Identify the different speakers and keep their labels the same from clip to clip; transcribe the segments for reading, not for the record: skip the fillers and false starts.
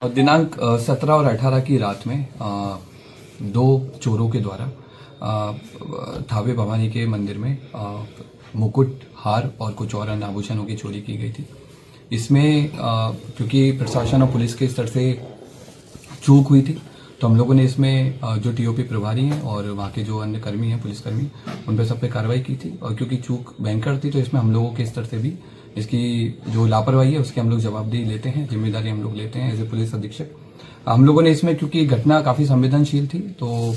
Speaker 1: दिनांक 17 और 18 की रात में दो चोरों के द्वारा थावे भवानी के मंदिर में मुकुट, हार और कुछ और अन्य आभूषणों की चोरी की गई थी। इसमें क्योंकि प्रशासन और पुलिस के स्तर से चूक हुई थी, तो हम लोगों ने इसमें जो टीओपी प्रभारी हैं और वहाँ के जो अन्य कर्मी हैं, पुलिसकर्मी, उन पर सब पे कार्रवाई की थी। और क्योंकि चूक भयंकर थी, तो इसमें हम लोगों के स्तर से भी इसकी जो लापरवाही है उसकी हम लोग जवाबदेही लेते हैं, जिम्मेदारी हम लोग लेते हैं एज ए पुलिस अधीक्षक। हम लोगों ने इसमें, क्योंकि घटना काफ़ी संवेदनशील थी, तो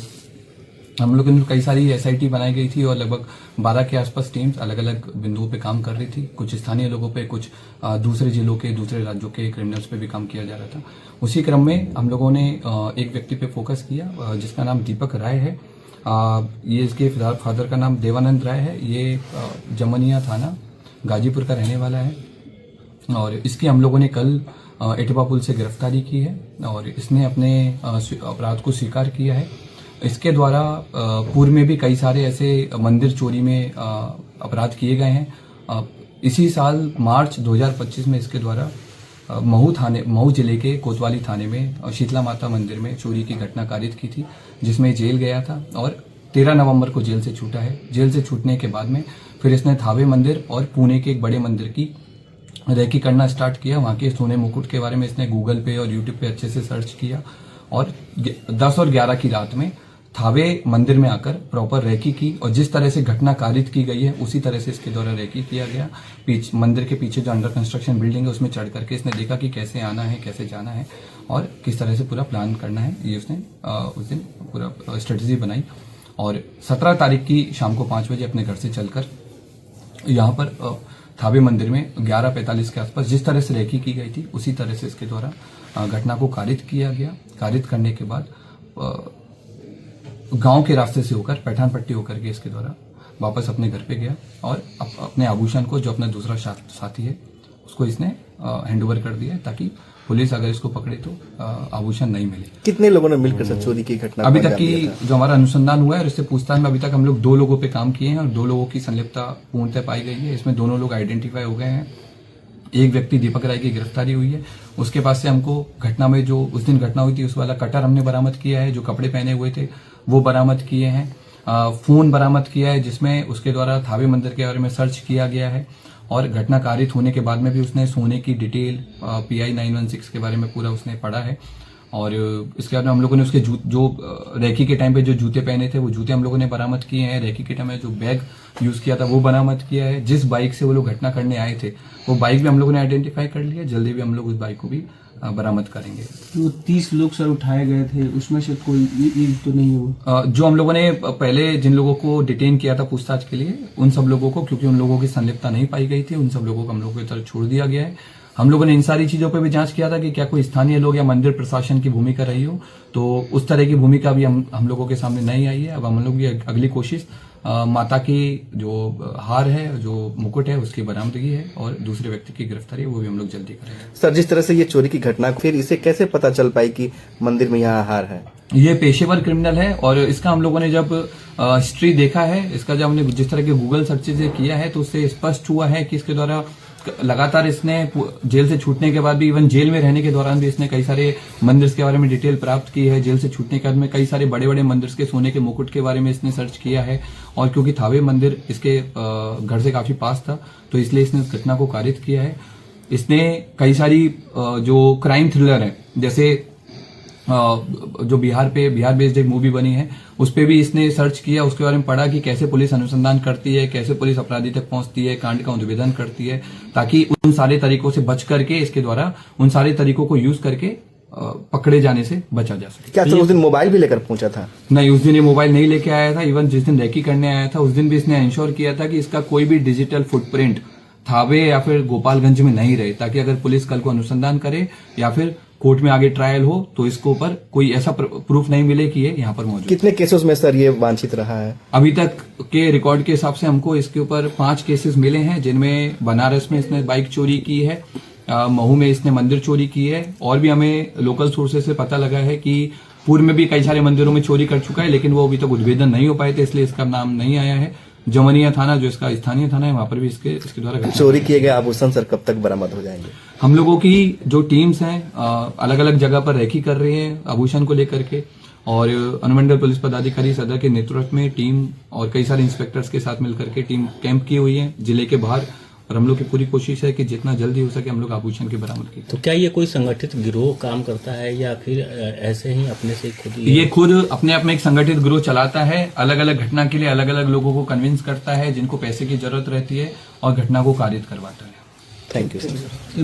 Speaker 1: हम लोगों ने कई सारी एसआईटी बनाई गई थी और लगभग 12 के आसपास टीम्स अलग अलग बिंदुओं पे काम कर रही थी। कुछ स्थानीय लोगों पे, कुछ दूसरे जिलों के, दूसरे राज्यों के क्रिमिनल्स पे भी काम किया जा रहा था। उसी क्रम में हम लोगों ने एक व्यक्ति पे फोकस किया जिसका नाम दीपक राय है। ये इसके फादर का नाम देवानंद राय है। ये जमनिया थाना गाजीपुर का रहने वाला है और इसकी हम लोगों ने कल एटवा पुल से गिरफ्तारी की है और इसने अपने अपराध को स्वीकार किया है। इसके द्वारा पूर्व में भी कई सारे ऐसे मंदिर चोरी में अपराध किए गए हैं। इसी साल मार्च 2025 में इसके द्वारा महू जिले के कोतवाली थाने में शीतला माता मंदिर में चोरी की घटना कारित की थी, जिसमें जेल गया था और 13 नवंबर को जेल से छूटा है। जेल से छूटने के बाद में फिर इसने थावे मंदिर और पुणे के एक बड़े मंदिर की रेकी करना स्टार्ट किया। वहाँ के सोने मुकुट के बारे में इसने गूगल पे और यूट्यूब पे अच्छे से सर्च किया और 10 और 11 की रात में थावे मंदिर में आकर प्रॉपर रेकी की और जिस तरह से घटना कारित की गई है उसी तरह से इसके द्वारा रेकी किया गया। मंदिर के पीछे जो अंडर कंस्ट्रक्शन बिल्डिंग है उसमें चढ़ करके इसने देखा कि कैसे आना है, कैसे जाना है और किस तरह से पूरा प्लान करना है। ये उसने उस दिन पूरा स्ट्रेटेजी बनाई और 17 तारीख की शाम को 5 बजे अपने घर से चलकर यहाँ पर थावे मंदिर में 11:45 के आसपास जिस तरह से रेकी की गई थी उसी तरह से इसके द्वारा घटना को कारित किया गया। कारित करने के बाद गांव के रास्ते से होकर पैठान पट्टी होकर के इसके द्वारा वापस अपने घर पे गया और अपने आभूषण को, जो अपना दूसरा साथी है, उसको इसने हैंडओवर कर दिया ताकि पुलिस अगर इसको पकड़े तो आभूषण नहीं मिले।
Speaker 2: कितने लोगों ने मिलकर चोरी की घटना
Speaker 1: अभी तक की जो हमारा अनुसंधान हुआ है और इससे पूछताछ में अभी तक हम लोग 2 लोगों पे काम किए हैं और 2 लोगों की संलिप्तता पूर्णतः पाई गई है। इसमें दोनों लोग आइडेंटिफाई हो गए हैं। एक व्यक्ति दीपक राय की गिरफ्तारी हुई है। उसके पास से हमको घटना में जो उस दिन घटना हुई थी उस वाला कटर हमने बरामद किया है। जो कपड़े पहने हुए थे वो बरामद किए हैं। फोन बरामद किया है जिसमें उसके द्वारा थावे मंदिर के बारे में सर्च किया गया है और घटना कारित होने के बाद में भी उसने सोने की डिटेल PI 916 के बारे में पूरा उसने पढ़ा है। और इसके बाद में हम लोगों ने उसके जो रेकी के टाइम पे जो जूते पहने थे वो जूते हम लोगों ने बरामद किए हैं। रेकी के टाइम में जो बैग यूज किया था वो बरामद किया है। जिस बाइक से वो लोग घटना करने आए थे वो बाइक भी हम लोगों ने आइडेंटिफाई कर लिया। जल्दी भी हम लोग उस बाइक को भी बरामद करेंगे।
Speaker 3: तो 30 लोग सर उठाए गए थे, उसमें से कोई एक तो नहीं हुआ?
Speaker 1: जो हम लोगों ने पहले जिन लोगों को डिटेन किया था पूछताछ के लिए, उन सब लोगों को, क्योंकि उन लोगों की संलिप्तता नहीं पाई गई थी, उन सब लोगों को हम लोगों की तरफ छोड़ दिया गया है। हम लोगों ने इन सारी चीजों पे भी जांच किया था कि क्या कोई स्थानीय लोग या मंदिर प्रशासन की भूमिका रही हो, तो उस तरह की भूमिका भी हम लोगों के सामने नहीं आई है। अब हम लोग की अगली कोशिश माता की जो हार है, जो मुकुट है, उसकी बरामदगी है और दूसरे व्यक्ति की गिरफ्तारी है वो भी हम लोग जल्दी करेंगे।
Speaker 2: सर, जिस तरह से ये चोरी की घटना, फिर इसे कैसे पता चल पाई कि मंदिर में यहाँ हार है?
Speaker 1: ये पेशेवर क्रिमिनल है और इसका हम लोगों ने जब हिस्ट्री देखा है, इसका जब हमने जिस तरह के गूगल सर्चेज किया है तो उससे स्पष्ट हुआ है कि इसके द्वारा लगातार इसने जेल से छूटने के बाद भी, इवन जेल में रहने के दौरान भी इसने कई सारे मंदिर्स के बारे में डिटेल प्राप्त की है। जेल से छूटने के बाद में कई सारे बड़े बड़े मंदिर्स के सोने के मुकुट के बारे में इसने सर्च किया है और क्योंकि थावे मंदिर इसके घर से काफी पास था तो इसलिए इसने इस घटना को कारित किया है। इसने कई सारी जो क्राइम थ्रिलर है, जैसे जो बिहार बेस्ड एक मूवी बनी है, उस पे भी इसने सर्च किया, उसके बारे में पढ़ा कि कैसे पुलिस अनुसंधान करती है, कैसे पुलिस अपराधी तक पहुंचती है, कांड का उद्भेदन करती है, ताकि उन सारे तरीकों से बच करके इसके द्वारा उन सारे तरीकों को यूज करके पकड़े जाने से बचा जा सके।
Speaker 2: क्या उस दिन मोबाइल भी लेकर पहुंचा था?
Speaker 1: नहीं, उस दिन ये मोबाइल नहीं लेके आया था। इवन जिस दिन रेकी करने आया था उस दिन भी इसने इंश्योर किया था कि इसका कोई भी डिजिटल फुटप्रिंट थावे या फिर गोपालगंज में नहीं रहे, ताकि अगर पुलिस कल को अनुसंधान करे या फिर कोर्ट में आगे ट्रायल हो तो इसको ऊपर कोई ऐसा प्रूफ नहीं मिले कि ये यहाँ पर मौजूद।
Speaker 2: कितने केसेस में सर ये वांछित रहा है?
Speaker 1: अभी तक के रिकॉर्ड के हिसाब से हमको इसके ऊपर 5 केसेस मिले हैं, जिनमें बनारस में इसने बाइक चोरी की है, महू में इसने मंदिर चोरी की है और भी हमें लोकल सोर्सेज से पता लगा है कि पूर्व में भी कई सारे मंदिरों में चोरी कर चुका है, लेकिन वो अभी तक उद्भेदन नहीं हो पाए थे, इसलिए इसका नाम नहीं आया है। जमनिया थाना जो इसका स्थानीय थाना है वहां पर भी इसके द्वारा घटना
Speaker 2: चोरी किए गए आभूषण सर कब तक बरामद हो जाएंगे?
Speaker 1: हम लोगों की जो टीम्स हैं अलग अलग जगह पर रेकी कर रही हैं आभूषण को लेकर के, और अनुमंडल पुलिस पदाधिकारी सदर के नेतृत्व में टीम और कई सारे इंस्पेक्टर्स के साथ मिलकर के टीम कैंप की हुई है जिले के बाहर, और हम लोग की पूरी कोशिश है कि जितना जल्दी हो सके हम लोग आभूषण की बरामद की।
Speaker 4: तो क्या ये कोई संगठित गिरोह काम करता है या फिर ऐसे ही अपने से खुद
Speaker 1: ये खुद अपने आप में एक संगठित गिरोह चलाता है, अलग अलग घटना के लिए अलग अलग लोगों को कन्विंस करता है जिनको पैसे की जरूरत रहती है और घटना को कारित करवाता है।
Speaker 2: Thank you sir.